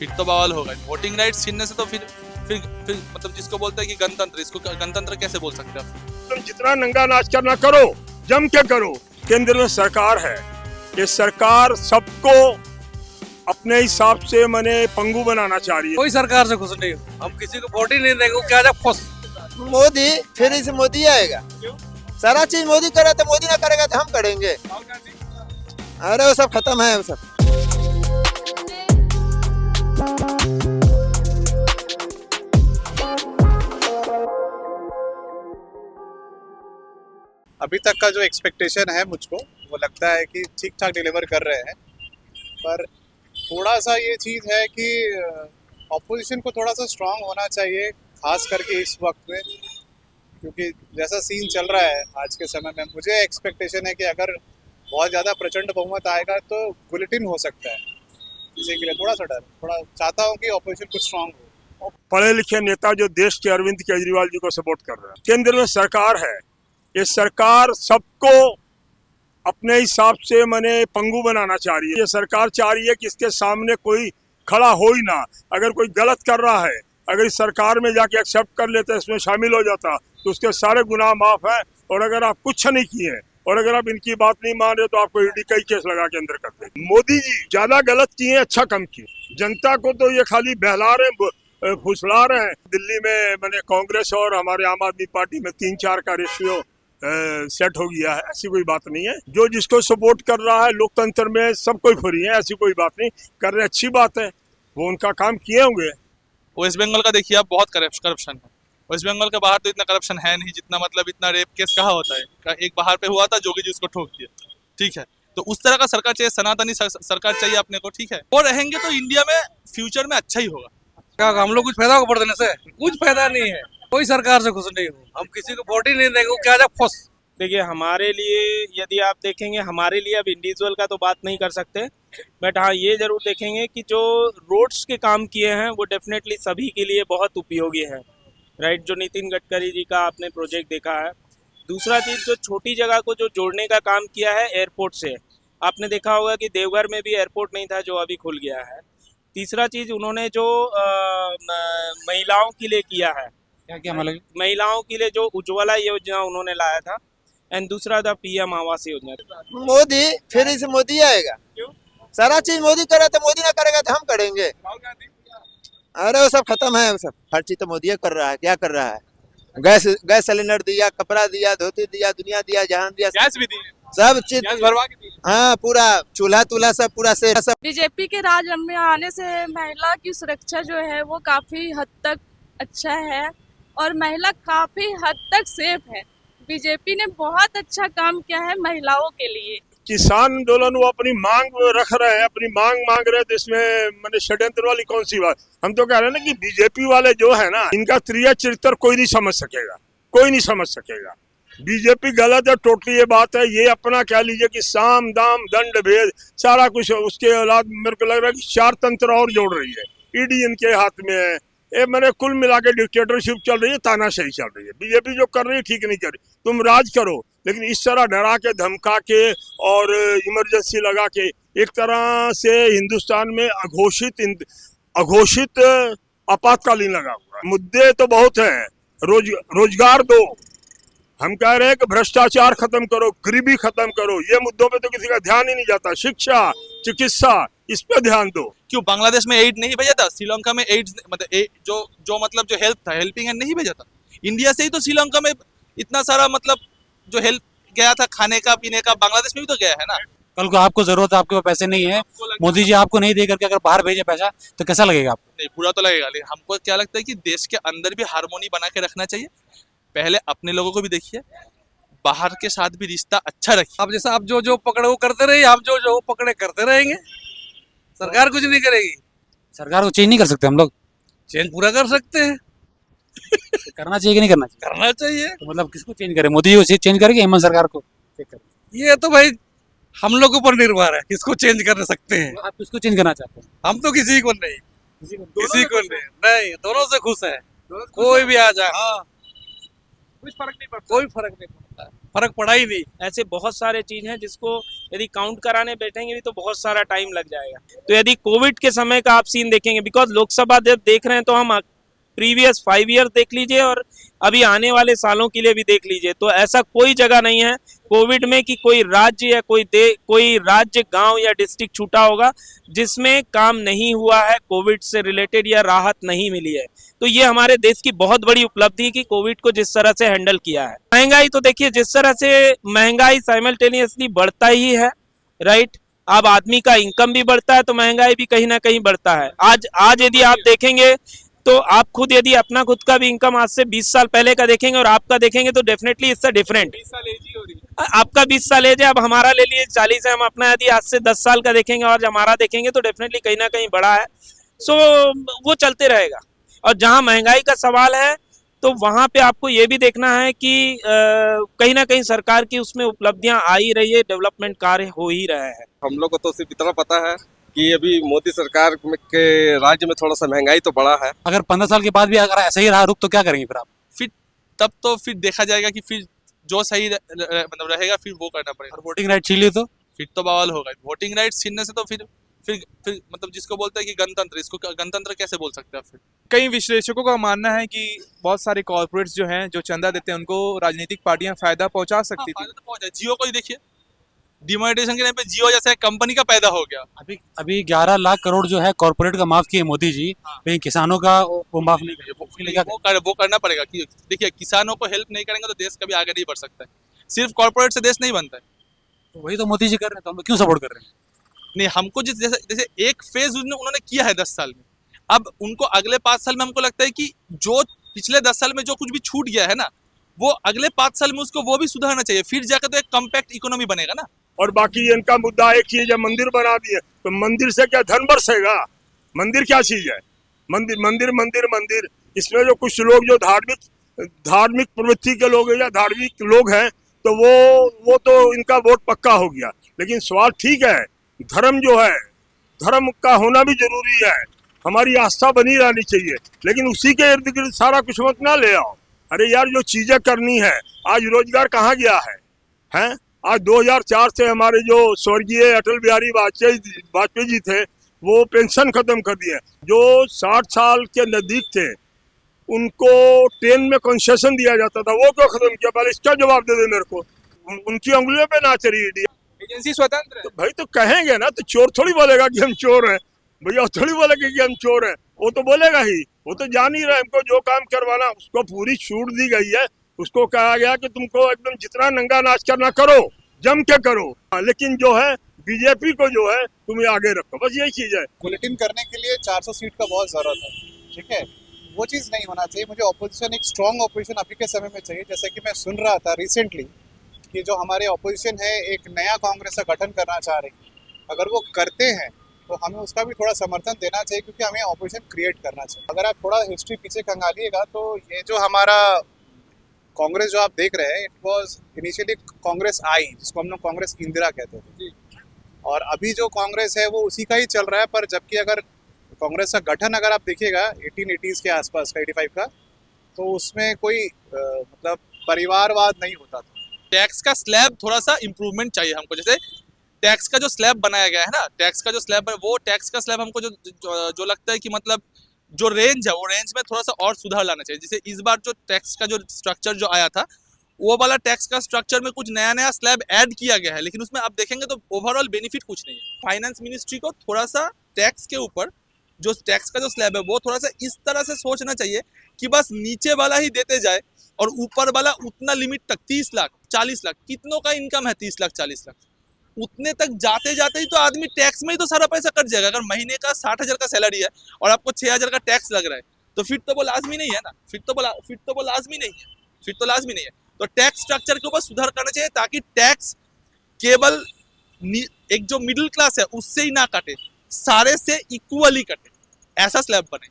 फिर तो बवाल होगा। वोटिंग राइट्स छीनने से तो फिर मतलब जिसको बोलते हैं कि गणतंत्र, इसको गणतंत्र कैसे बोल सकते हैं आप? तुम जितना नंगा नाच करना करो, जम के करो। केंद्र में सरकार है, ये सरकार सबको अपने हिसाब से मने पंगु बनाना चाह रही है। कोई सरकार से खुश नहीं, हम किसी को वोट ही नहीं देंगे। वो क्या जा खुश मोदी, फिर इसे मोदी आएगा। सारा चीज मोदी करे तो मोदी ना करेगा तो हम करेंगे। अरे वो सब खत्म है, वो सब। अभी तक का जो एक्सपेक्टेशन है मुझको, वो लगता है कि ठीक ठाक डिलीवर कर रहे हैं। पर थोड़ा सा ये चीज़ है कि ऑपोजिशन को थोड़ा सा स्ट्रांग होना चाहिए, खास करके इस वक्त में, क्योंकि जैसा सीन चल रहा है आज के समय में, मुझे एक्सपेक्टेशन है कि अगर बहुत ज़्यादा प्रचंड बहुमत आएगा तो बुलेटिन हो सकता है। इसी के लिए थोड़ा सा डर, थोड़ा चाहता हूँ कि ऑपोजिशन कुछ स्ट्रांग हो। पढ़े लिखे नेता जो देश के अरविंद केजरीवाल जी को सपोर्ट कर रहे हैं। केंद्र में सरकार है, ये सरकार सबको अपने हिसाब से मने पंगु बनाना चाह रही है। ये सरकार चाह रही है कि इसके सामने कोई खड़ा हो ही ना। अगर कोई गलत कर रहा है, अगर इस सरकार में जाके एक्सेप्ट कर लेते, इसमें शामिल हो जाता, तो उसके सारे गुनाह माफ है। और अगर आप कुछ नहीं किए और अगर आप इनकी बात नहीं मान रहे तो आपको ईडी कई केस लगा के अंदर कर देंगे। मोदी जी ज्यादा गलत किए, अच्छा कम किए। जनता को तो ये खाली बहला रहे, फुसला रहे हैं। दिल्ली में मैंने कांग्रेस और हमारे आम आदमी पार्टी में 3-4 का रेशियो सेट हो गया है। ऐसी कोई बात नहीं है। जो जिसको सपोर्ट कर रहा है, लोकतंत्र में सब कोई फ्री है, ऐसी कोई बात नहीं। कर रहे अच्छी बात है, वो उनका काम किए होंगे। वेस्ट बंगाल का देखिए आप, बहुत करप्शन है। वेस्ट बंगाल के बाहर तो इतना करप्शन है नहीं जितना मतलब इतना रेप केस कहाँ होता है। एक बाहर पे हुआ था, जोगी जी उसको ठोक दिया, ठीक है। तो उस तरह का सरकार चाहिए, सनातनी सरकार चाहिए अपने को, ठीक है। वो रहेंगे तो इंडिया में फ्यूचर में अच्छा ही होगा। क्या हम लोग कुछ फायदा होगा वोट देने से? कुछ फायदा नहीं है। कोई सरकार से खुश नहीं हूँ, हम किसी को वोट ही नहीं देंगे। वो क्या जा खुश। देखिए, हमारे लिए यदि आप देखेंगे, हमारे लिए अब इंडिविजुअल का तो बात नहीं कर सकते, बट हाँ ये जरूर देखेंगे कि जो रोड्स के काम किए हैं वो डेफिनेटली सभी के लिए बहुत उपयोगी है, राइट। जो नितिन गडकरी जी का आपने प्रोजेक्ट देखा है। दूसरा चीज़, जो छोटी जगह को जो जोड़ने का काम किया है एयरपोर्ट से, आपने देखा होगा कि देवघर में भी एयरपोर्ट नहीं था जो अभी खुल गया है। तीसरा चीज़, उन्होंने जो महिलाओं के लिए किया है, क्या मतलब महिलाओं के लिए जो उज्ज्वला योजना उन्होंने लाया था, एंड दूसरा था पीएम आवास योजना। मोदी, फिर इसे मोदी आएगा। सारा चीज मोदी करे तो मोदी ना करेगा तो हम करेंगे। अरे वो सब खत्म है, वो सब। हर चीज तो मोदी कर रहा है। क्या कर रहा है? गैस सिलेंडर दिया, कपड़ा दिया, धोती दिया, दुनिया दिया, जहान दिया, गैस भी दी, सब चीज गैस भरवा के दी। हाँ, पूरा चूल्हा तुल्हा सब पूरा से सब। बीजेपी के राज में आने से महिला की सुरक्षा जो है वो काफी हद तक अच्छा है और महिला काफी हद तक सेफ है। बीजेपी ने बहुत अच्छा काम किया है महिलाओं के लिए। किसान आंदोलन वो अपनी मांग रख रहे हैं, अपनी मांग रहे हैं, तो इसमें मैंने षड्यंत्र वाली कौन सी बात? हम तो कह रहे हैं ना कि बीजेपी वाले जो है ना, इनका त्रिया चरित्र कोई नहीं समझ सकेगा, कोई नहीं समझ सकेगा। बीजेपी गलत है, टोटली ये बात है। ये अपना कह लीजिए कि साम दाम दंड भेद सारा कुछ, उसके औलाद मेरे को लग रहा है कि 4 तंत्र और जोड़ रही है। ईडी इनके हाथ में है। ये मैंने कुल मिला के डिक्टेटरशिप चल रही है, तानाशाही चल रही है। बीजेपी जो कर रही है ठीक नहीं कर रही। तुम राज करो, लेकिन इस तरह डरा के, धमका के और इमरजेंसी लगा के एक तरह से हिंदुस्तान में अघोषित आपातकालीन लगा हुआ है। मुद्दे तो बहुत हैं। रोजगार दो, हम कह रहे हैं कि भ्रष्टाचार खत्म करो, गरीबी खत्म करो। ये मुद्दों पे तो किसी का ध्यान ही नहीं जाता। शिक्षा, चिकित्सा, इस पे ध्यान दो। क्यों बांग्लादेश में एड नहीं भेजा था? श्रीलंका में एड्स मतलब जो हेल्प था, हेल्पिंग हैंड नहीं भेजा था? इंडिया से ही तो श्रीलंका में इतना सारा मतलब जो हेल्प गया था, खाने का पीने का, बांग्लादेश में भी तो गया है ना। कल को आपको जरूरत है, आपके पास पैसे नहीं है, मोदी जी आपको नहीं दे करके अगर बाहर भेजे पैसा, तो कैसा लगेगा आपको? नहीं, बुरा तो लगेगा, लेकिन हमको क्या लगता है कि देश के अंदर भी हार्मोनी बना के रखना चाहिए। पहले अपने लोगों को भी देखिए, बाहर के साथ भी रिश्ता अच्छा रखिए। अब जैसा आप जो पकड़े वो करते रहिए, हम जो पकड़े करते रहेंगे। सरकार कुछ नहीं करेगी। सरकार को चेंज नहीं कर सकते हम लोग? चेंज पूरा कर सकते हैं। करना चाहिए कि नहीं करना चाहिए? करना चाहिए। तो मतलब किसको चेंज करें? मोदी जी को चेंज करेंगे, हेमंत सरकार को? ये तो भाई हम लोगों पर निर्भर है, किसको चेंज कर सकते हैं। आप किसको चेंज करना चाहते हैं? हम तो किसी को नहीं, किसी को नहीं, दोनों से खुश है। कोई भी आ जाए, हाँ, कोई फर्क नहीं पड़ता। फर्क पड़ा ही नहीं। ऐसे बहुत सारे चीज हैं जिसको यदि काउंट कराने बैठेंगे भी तो बहुत सारा टाइम लग जाएगा। तो यदि कोविड के समय का आप सीन देखेंगे, बिकॉज लोकसभा जब देख रहे हैं तो हम प्रीवियस 5 ईयर देख लीजिए और अभी आने वाले सालों के लिए भी देख लीजिए, तो ऐसा कोई जगह नहीं है कोविड में कि कोई राज्य या कोई राज्य, गांव या डिस्ट्रिक्ट छूटा होगा जिसमें काम नहीं हुआ है कोविड से रिलेटेड या राहत नहीं मिली है। तो ये हमारे देश की बहुत बड़ी उपलब्धि है कि कोविड को जिस तरह से हैंडल किया है। महंगाई तो देखिए, जिस तरह से महंगाई साइमल्टेनियसली बढ़ता ही है, राइट। अब आदमी का इनकम भी बढ़ता है तो महंगाई भी कहीं ना कहीं बढ़ता है। आज यदि आप देखेंगे तो आप खुद यदि अपना खुद का भी इनकम आज से 20 साल पहले का देखेंगे और आपका देखेंगे तो डेफिनेटली इससे डिफरेंट। 20 साल एज ही हो रही है। आपका 20 साल एज है, अब हमारा ले लिए 40 है, हम अपना यदि आज से 10 साल का देखेंगे और हमारा देखेंगे तो डेफिनेटली कहीं ना कहीं बड़ा है। सो वो चलते रहेगा। और जहां महंगाई का सवाल है तो वहां पे आपको ये भी देखना है कि कहीं ना कहीं सरकार की उसमें उपलब्धियां आ ही रही है, डेवलपमेंट कार्य हो ही रहे हैं। हम लोग को तो सिर्फ इतना पता है कि अभी मोदी सरकार के राज्य में थोड़ा सा महंगाई तो बढ़ा है। अगर 15 साल के बाद भी अगर ऐसा ही रहा रुख तो क्या करेंगे फिर आप? फिर तब तो फिर देखा जाएगा कि फिर जो सही मतलब रहेगा फिर वो करना पड़ेगा। और वोटिंग राइट छीन लिए तो फिर तो बवाल होगा। वोटिंग राइट छीनने से तो फिर मतलब जिसको बोलते हैं कि गणतंत्र, इसको गणतंत्र कैसे बोल सकते हैं फिर? कई विश्लेषकों का मानना है कि बहुत सारे कॉर्पोरेट्स जो हैं जो चंदा देते हैं उनको राजनीतिक पार्टियां फायदा पहुंचा सकती थी। फायदा तो पहुंचा। जियो को ही देखिए, डिमोनेटाइजेशन के टाइम पे जियो जैसा एक कंपनी का पैदा हो गया। अभी 11 लाख करोड़ जो है कॉर्पोरेट का माफ किए मोदी जी, लेकिन किसानों का वो माफ नहीं किया। उसके लिए क्या वो करना पड़ेगा कि देखिए, किसानों को हेल्प नहीं करेंगे तो देश कभी आगे नहीं बढ़ सकता है। सिर्फ कॉर्पोरेट से देश नहीं बनता है। तो वही तो मोदी जी कर रहे हैं, तो हम लोग क्यों सपोर्ट कर रहे हैं? नहीं, हमको जैसे एक फेज उन्होंने किया है 10 साल में, अब उनको अगले 5 साल में हमको लगता है कि जो पिछले 10 साल में जो कुछ भी छूट गया है ना, वो अगले 5 साल में उसको वो भी सुधारना चाहिए। फिर जाकर तो एक कॉम्पैक्ट इकोनॉमी बनेगा ना। और बाकी इनका मुद्दा एक ही है, जब मंदिर बना दिए तो मंदिर से क्या धन बरसेगा? मंदिर क्या चीज है? मंदिर मंदिर मंदिर मंदिर। इसमें जो कुछ लोग जो धार्मिक प्रवृत्ति के लोग हैं या धार्मिक लोग हैं तो वो तो इनका वोट पक्का हो गया। लेकिन सवाल ठीक है, धर्म जो है, धर्म का होना भी जरूरी है, हमारी आस्था बनी रहनी चाहिए, लेकिन उसी के इर्द गिर्द सारा कुछ मत ना ले आओ। अरे यार, जो चीजें करनी है, आज रोजगार कहाँ गया है? हैं? आज 2004 से हमारे जो स्वर्गीय अटल बिहारी वाजपेयी जी थे, वो पेंशन खत्म कर दिए। जो 60 साल के नजदीक थे उनको ट्रेन में कंसेशन दिया जाता था, वो क्यों खत्म किया? पहले इसका जवाब दे दे मेरे को। उनकी उंगलियों पे ना चली एजेंसी स्वतंत्र है। तो भाई तो कहेंगे ना, तो चोर थोड़ी बोलेगा कि हम चोर हैं। भैया थोड़ी बोलेगा कि हम चोर हैं, वो तो बोलेगा ही। वो तो जान ही रहा है, हमको जो काम करवाना उसको पूरी छूट दी गई है। उसको कहा गया कि तुमको एकदम जितना नंगा नाच करना करो, जम के करो, लेकिन जो है बीजेपी को जो है तुम्हें आगे रखो, बस यही चीज है। बुलेटिन करने के लिए 400 सीट का बहुत जरूरत है, ठीक है, वो चीज़ नहीं होना चाहिए। मुझे ऑपोजिशन, एक स्ट्रॉन्ग ऑपोजिशन अभी के समय में चाहिए। जैसे कि मैं सुन रहा था रिसेंटली कि जो हमारे ऑपोजिशन है एक नया कांग्रेस का गठन करना चाह रही है। अगर वो करते हैं तो हमें उसका भी थोड़ा समर्थन देना चाहिए, क्योंकि हमें ऑपोजिशन क्रिएट करना चाहिए। अगर आप थोड़ा हिस्ट्री पीछे खंगालिएगा तो ये जो हमारा कांग्रेस जो आप देख रहे हैं, इट वाज इनिशियली कांग्रेस आई, जिसको हम लोग कांग्रेस इंदिरा कहते थे, और अभी जो कांग्रेस है वो उसी का ही चल रहा है। पर जबकि अगर कांग्रेस का गठन अगर आप देखिएगा 1880s के आसपास का, 85 का, तो उसमें कोई मतलब परिवारवाद नहीं होता था। टैक्स का स्लैब थोड़ा सा इम्प्रूवमेंट चाहिए हमको। जैसे टैक्स का जो स्लैब बनाया गया है ना, टैक्स का जो स्लैब है, वो टैक्स का स्लैब हमको जो लगता है कि मतलब जो रेंज है, वो रेंज में थोड़ा सा और सुधार लाना चाहिए। जैसे इस बार जो टैक्स का जो स्ट्रक्चर जो आया था, वो वाला टैक्स का स्ट्रक्चर में कुछ नया स्लैब ऐड किया गया है, लेकिन उसमें आप देखेंगे तो ओवरऑल बेनिफिट कुछ नहीं है। फाइनेंस मिनिस्ट्री को थोड़ा सा टैक्स के ऊपर जो टैक्स का जो स्लैब है वो थोड़ा सा इस तरह से सोचना चाहिए कि बस नीचे वाला ही देते जाए और ऊपर वाला उतना लिमिट तक 30 लाख 40 लाख, कितनों का इनकम है 30 लाख 40 लाख, उतने तक जाते जाते ही तो आदमी टैक्स में ही तो सारा पैसा कट जाएगा। अगर महीने का 60,000 का सैलरी है और आपको 6,000 का टैक्स लग रहा है, तो फिर तो वो लाजमी नहीं है ना, फिर तो वो लाजमी नहीं है। तो टैक्स स्ट्रक्चर के ऊपर सुधार करना चाहिए, ताकि टैक्स केवल एक जो मिडिल क्लास है उससे ही ना कटे, सारे से इक्वली कटे, ऐसा स्लैब बने।